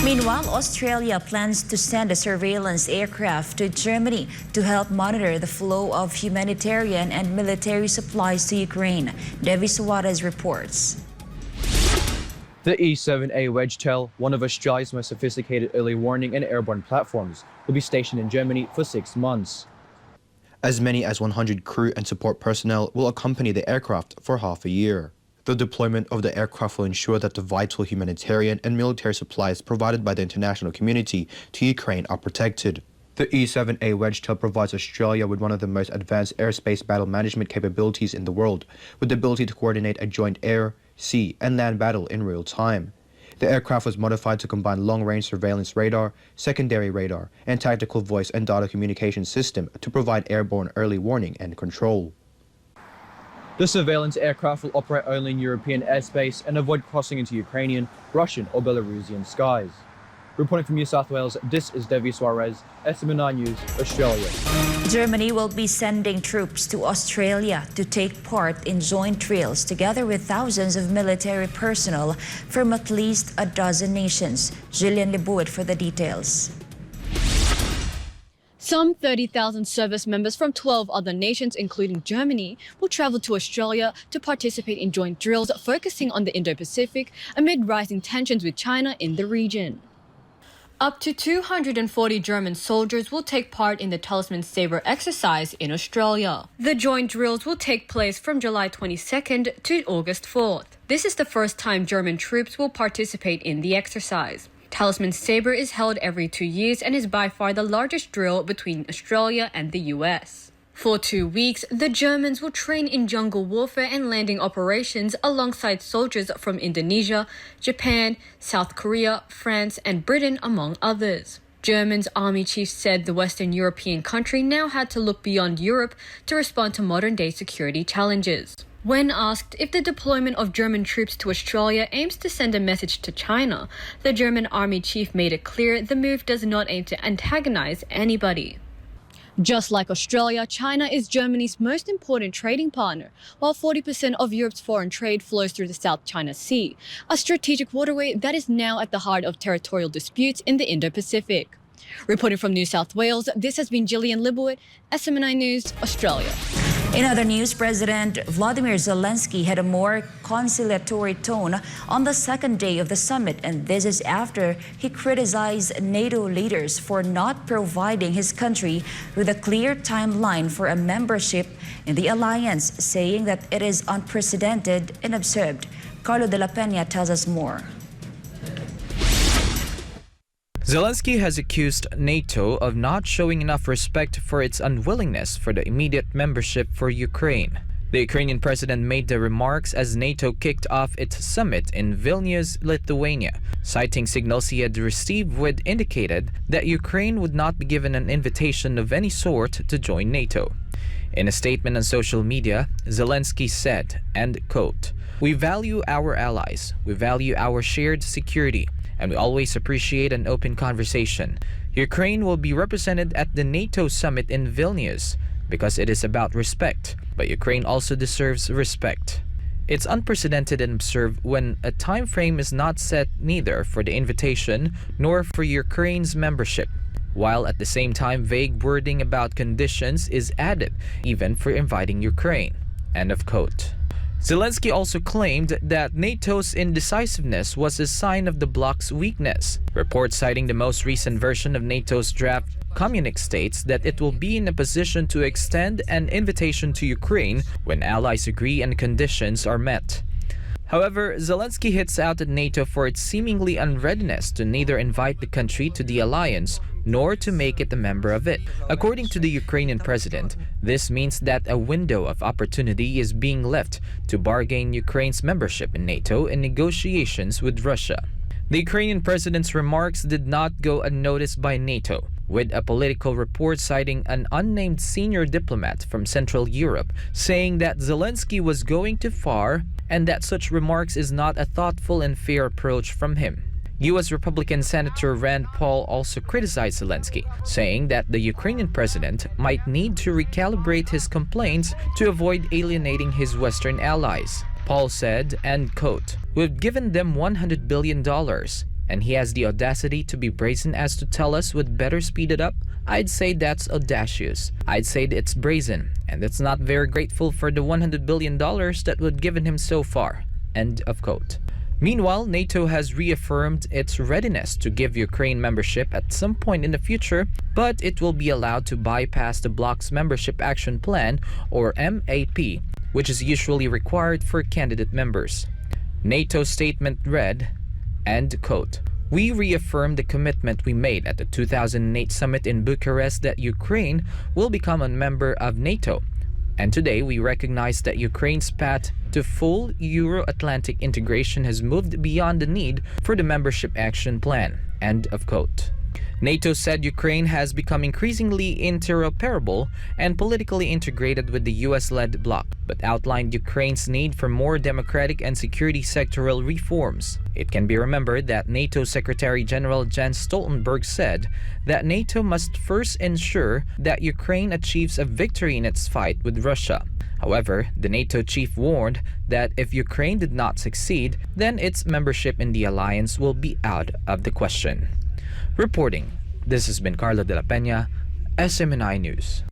Meanwhile, Australia plans to send a surveillance aircraft to Germany to help monitor the flow of humanitarian and military supplies to Ukraine. Deveh Suarez reports. The E-7A Wedgetail, one of Australia's most sophisticated early warning and airborne platforms, will be stationed in Germany for 6 months. As many as 100 crew and support personnel will accompany the aircraft for half a year. The deployment of the aircraft will ensure that the vital humanitarian and military supplies provided by the international community to Ukraine are protected. The E-7A Wedgetail provides Australia with one of the most advanced airspace battle management capabilities in the world, with the ability to coordinate a joint air, sea, and land battle in real time. The aircraft was modified to combine long-range surveillance radar, secondary radar, and tactical voice and data communication system to provide airborne early warning and control. The surveillance aircraft will operate only in European airspace and avoid crossing into Ukrainian, Russian, or Belarusian skies. Reporting from New South Wales, this is Deveh Suarez, SMNI News, Australia. Germany will be sending troops to Australia to take part in joint drills together with thousands of military personnel from at least a dozen nations. Jillian Lebuit for the details. Some 30,000 service members from 12 other nations, including Germany, will travel to Australia to participate in joint drills focusing on the Indo-Pacific amid rising tensions with China in the region. Up to 240 German soldiers will take part in the Talisman Sabre exercise in Australia. The joint drills will take place from July 22nd to August 4th. This is the first time German troops will participate in the exercise. Talisman Sabre is held every 2 years and is by far the largest drill between Australia and the US. For 2 weeks, the Germans will train in jungle warfare and landing operations alongside soldiers from Indonesia, Japan, South Korea, France, and Britain, among others. Germany's army chief said the Western European country now had to look beyond Europe to respond to modern-day security challenges. When asked if the deployment of German troops to Australia aims to send a message to China, the German army chief made it clear the move does not aim to antagonize anybody. Just like Australia, China is Germany's most important trading partner, while 40% of Europe's foreign trade flows through the South China Sea, a strategic waterway that is now at the heart of territorial disputes in the Indo-Pacific. Reporting from New South Wales, this has been Jillian Lebuit, SMNI News, Australia. In other news, President Volodymyr Zelensky had a more conciliatory tone on the second day of the summit, and this is after he criticized NATO leaders for not providing his country with a clear timeline for a membership in the alliance, saying that it is unprecedented and absurd. Carlo de la Peña tells us more. Zelensky has accused NATO of not showing enough respect for its unwillingness for the immediate membership for Ukraine. The Ukrainian president made the remarks as NATO kicked off its summit in Vilnius, Lithuania, citing signals he had received which indicated that Ukraine would not be given an invitation of any sort to join NATO. In a statement on social media, Zelensky said, and quote, "We value our allies, we value our shared security, and we always appreciate an open conversation. Ukraine will be represented at the NATO summit in Vilnius because it is about respect, but Ukraine also deserves respect. It's unprecedented and absurd when a time frame is not set neither for the invitation nor for Ukraine's membership, while at the same time vague wording about conditions is added even for inviting Ukraine." End of quote. Zelensky also claimed that NATO's indecisiveness was a sign of the bloc's weakness. Reports citing the most recent version of NATO's draft communique states that it will be in a position to extend an invitation to Ukraine when allies agree and conditions are met. However, Zelensky hits out at NATO for its seemingly unreadiness to neither invite the country to the alliance nor to make it a member of it. According to the Ukrainian president, this means that a window of opportunity is being left to bargain Ukraine's membership in NATO in negotiations with Russia. The Ukrainian president's remarks did not go unnoticed by NATO, with a political report citing an unnamed senior diplomat from Central Europe saying that Zelensky was going too far and that such remarks is not a thoughtful and fair approach from him. U.S. Republican Senator Rand Paul also criticized Zelensky, saying that the Ukrainian president might need to recalibrate his complaints to avoid alienating his Western allies. Paul said, and quote, "We've given them $100 billion. and he has the audacity to be brazen as to tell us we'd better speed it up. I'd say that's audacious. I'd say it's brazen, and that's not very grateful for the $100 billion that we've given him so far. End of quote. Meanwhile, NATO has reaffirmed its readiness to give Ukraine membership at some point in the future, but it will be allowed to bypass the bloc's Membership Action Plan, or MAP, which is usually required for candidate members. NATO's statement read, end quote, "We reaffirm the commitment we made at the 2008 summit in Bucharest that Ukraine will become a member of NATO. And today we recognize that Ukraine's path to full Euro-Atlantic integration has moved beyond the need for the Membership Action Plan." End of quote. NATO said Ukraine has become increasingly interoperable and politically integrated with the US-led bloc, but outlined Ukraine's need for more democratic and security sectoral reforms. It can be remembered that NATO Secretary General Jens Stoltenberg said that NATO must first ensure that Ukraine achieves a victory in its fight with Russia. However, the NATO chief warned that if Ukraine did not succeed, then its membership in the alliance will be out of the question. Reporting, this has been Carlo de la Peña, SMNI News.